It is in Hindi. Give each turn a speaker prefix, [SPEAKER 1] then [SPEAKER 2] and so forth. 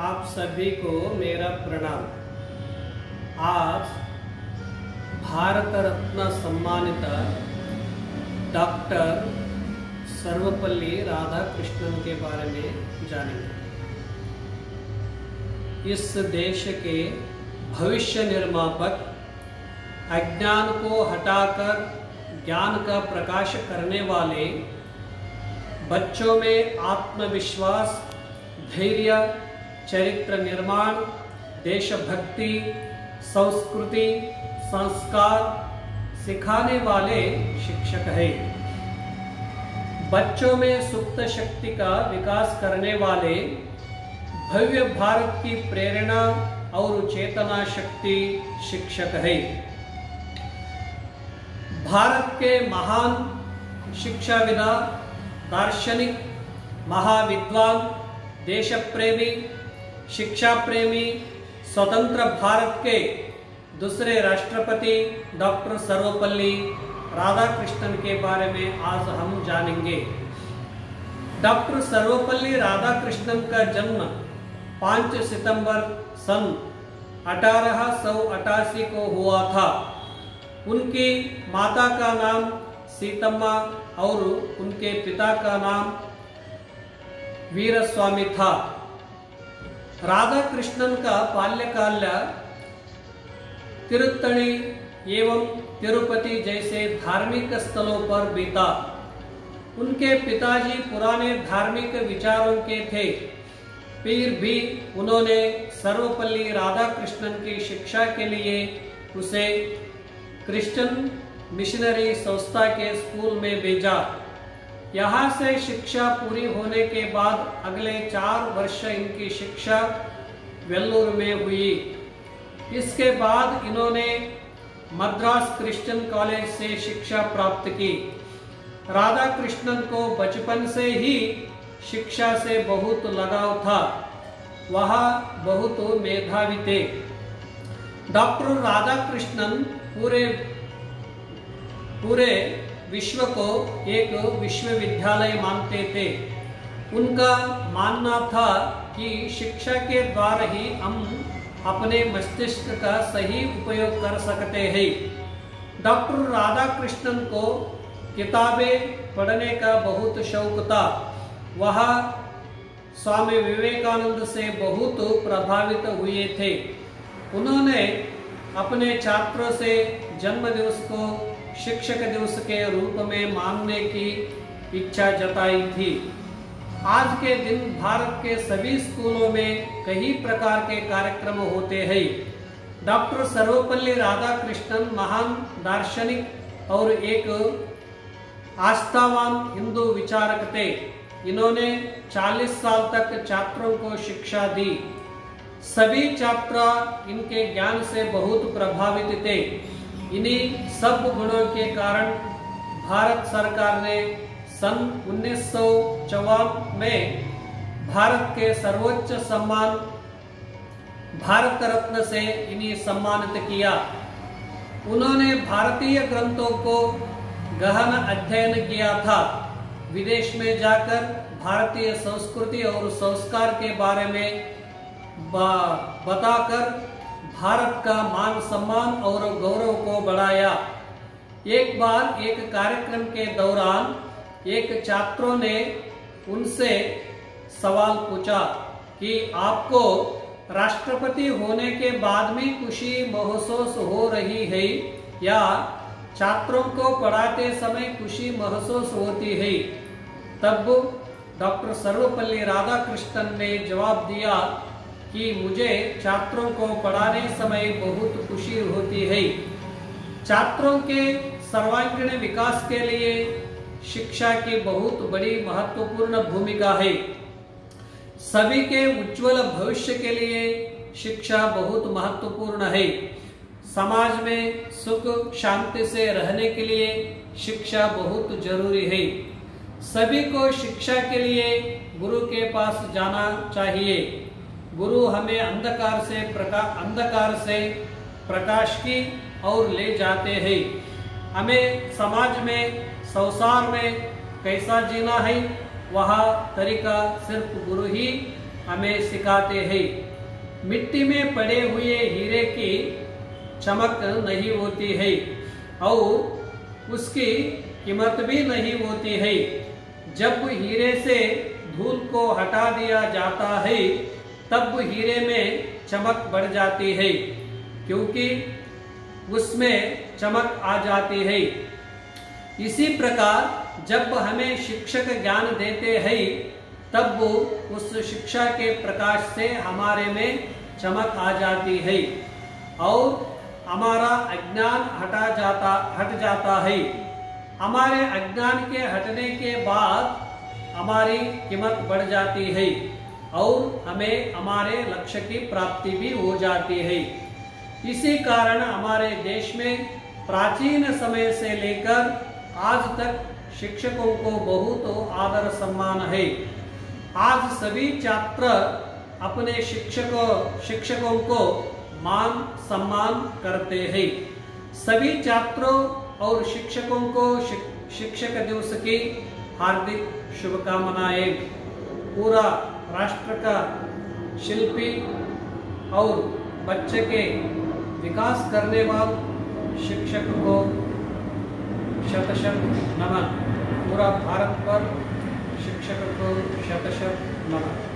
[SPEAKER 1] आप सभी को मेरा प्रणाम। आज भारत रत्न सम्मानित डॉक्टर सर्वपल्ली राधाकृष्णन के बारे में जानेंगे। इस देश के भविष्य निर्मापक, अज्ञान को हटाकर ज्ञान का प्रकाश करने वाले, बच्चों में आत्मविश्वास, धैर्य, चरित्र निर्माण, देशभक्ति, संस्कृति, संस्कार सिखाने वाले शिक्षक हैं। बच्चों में सुप्त शक्ति का विकास करने वाले, भव्य भारत की प्रेरणा और चेतना शक्ति शिक्षक है। भारत के महान शिक्षाविदा, दार्शनिक, महाविद्वान, देश प्रेमी, शिक्षा प्रेमी, स्वतंत्र भारत के दूसरे राष्ट्रपति डॉक्टर सर्वपल्ली राधाकृष्णन के बारे में आज हम जानेंगे। डॉक्टर सर्वपल्ली राधाकृष्णन का जन्म 5 सितंबर सन 1888 को हुआ था। उनकी माता का नाम सीतम्मा और उनके पिता का नाम वीरस्वामी था। राधाकृष्णन का बाल्यकाल तिरुत्तणी एवं तिरुपति जैसे धार्मिक स्थलों पर बीता। उनके पिताजी पुराने धार्मिक विचारों के थे, फिर भी उन्होंने सर्वपल्ली राधाकृष्णन की शिक्षा के लिए उसे क्रिश्चियन मिशनरी संस्था के स्कूल में भेजा। यहाँ से शिक्षा पूरी होने के बाद अगले 4 वर्ष इनकी शिक्षा वेल्लूर में हुई। इसके बाद इन्होंने मद्रास क्रिश्चियन कॉलेज से शिक्षा प्राप्त की। राधाकृष्णन को बचपन से ही शिक्षा से बहुत लगाव था। वह बहुत मेधावी थे। डॉक्टर राधाकृष्णन पूरे विश्व को एक विश्वविद्यालय मानते थे। उनका मानना था कि शिक्षा के द्वारा ही हम अपने मस्तिष्क का सही उपयोग कर सकते हैं। डॉक्टर राधाकृष्णन को किताबें पढ़ने का बहुत शौक था। वह स्वामी विवेकानंद से बहुत प्रभावित हुए थे। उन्होंने अपने छात्रों से जन्मदिवस को शिक्षक दिवस के रूप में मानने की इच्छा जताई थी। आज के दिन भारत के सभी स्कूलों में कई प्रकार के कार्यक्रम होते हैं। डॉक्टर सर्वपल्ली राधाकृष्णन महान दार्शनिक और एक आस्थावान हिंदू विचारक थे। इन्होंने 40 साल तक छात्रों को शिक्षा दी। सभी छात्र इनके ज्ञान से बहुत प्रभावित थे। इन्हीं सब गुणों के कारण भारत सरकार ने सन 1954 में भारत के सर्वोच्च सम्मान भारत रत्न से इन्हें सम्मानित किया। उन्होंने भारतीय ग्रंथों को गहन अध्ययन किया था। विदेश में जाकर भारतीय संस्कृति और संस्कार के बारे में बताकर भारत का मान सम्मान और गौरव को बढ़ाया। एक बार एक कार्यक्रम के दौरान एक छात्रों ने उनसे सवाल पूछा कि आपको राष्ट्रपति होने के बाद भी खुशी महसूस हो रही है या छात्रों को पढ़ाते समय खुशी महसूस होती है? तब डॉक्टर सर्वपल्ली राधाकृष्णन ने जवाब दिया कि मुझे छात्रों को पढ़ाने समय बहुत खुशी होती है। छात्रों के सर्वांगीण विकास के लिए शिक्षा की बहुत बड़ी महत्वपूर्ण भूमिका है। सभी के उज्जवल भविष्य के लिए शिक्षा बहुत महत्वपूर्ण है। समाज में सुख शांति से रहने के लिए शिक्षा बहुत जरूरी है। सभी को शिक्षा के लिए गुरु के पास जाना चाहिए। गुरु हमें अंधकार से प्रकाश की ओर ले जाते हैं। हमें समाज में, संसार में कैसा जीना है, वह तरीका सिर्फ गुरु ही हमें सिखाते हैं। मिट्टी में पड़े हुए हीरे की चमक नहीं होती है और उसकी कीमत भी नहीं होती है। जब हीरे से धूल को हटा दिया जाता है तब हीरे में चमक बढ़ जाती है, क्योंकि उसमें चमक आ जाती है। इसी प्रकार जब हमें शिक्षक ज्ञान देते हैं तब उस शिक्षा के प्रकाश से हमारे में चमक आ जाती है और हमारा अज्ञान हट जाता है। हमारे अज्ञान के हटने के बाद हमारी कीमत बढ़ जाती है और हमें हमारे लक्ष्य की प्राप्ति भी हो जाती है। इसी कारण हमारे देश में प्राचीन समय से लेकर आज तक शिक्षकों को बहुत आदर सम्मान है। आज सभी छात्र अपने शिक्षकों को मान सम्मान करते हैं। सभी छात्रों और शिक्षकों को शिक्षक दिवस की हार्दिक शुभकामनाएं। पूरा राष्ट्र का शिल्पी और बच्चे के विकास करने वाले शिक्षक को शत शत नमन। पूरा भारत पर शिक्षक को शत शत नमन।